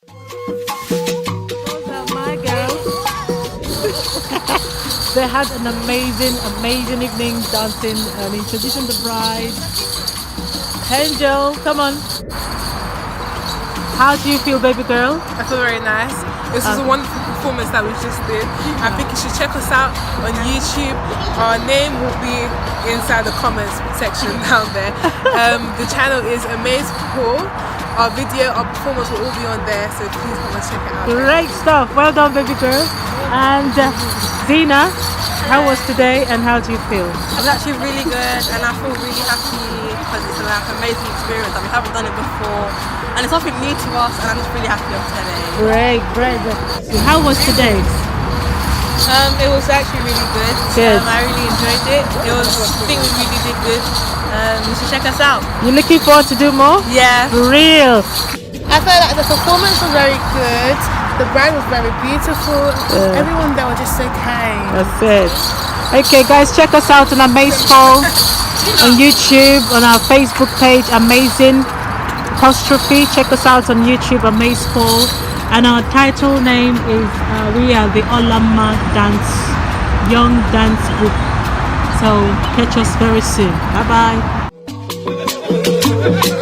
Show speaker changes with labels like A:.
A: Those are my girls. They had an amazing evening dancing and introducing the bride. Angel, come on. How do you feel, baby girl?
B: I feel very nice. This was a wonderful performance that we just did. I think you should check us out on YouTube. Our name will be inside the comments section down there. The channel is Amaze Paul. Our video, our performance will all be on there, so please come and check it out.
A: Great stuff. Well done, baby girl. And Zena, how was today and how do you feel?
C: It was actually really good and I feel really happy because it's like an amazing experience and we haven't done it before and it's something new to us and I'm just really happy with today.
A: Great. So how was today?
C: It was actually really good.
A: Good.
C: I really enjoyed it. I think we really did good. You should check us out.
A: You looking forward to do more?
C: Yeah.
A: For real.
B: I felt like the performance was very good. The bride was very beautiful.
A: Yeah.
B: Everyone there was just so kind.
A: That's it. Okay, guys, check us out on Amazeful on YouTube, on our Facebook page, Amazing Apostrophe. Check us out on YouTube, Amazeful, and our title name is we are the Olama Dance Young Dance Group. So catch us very soon. Bye bye.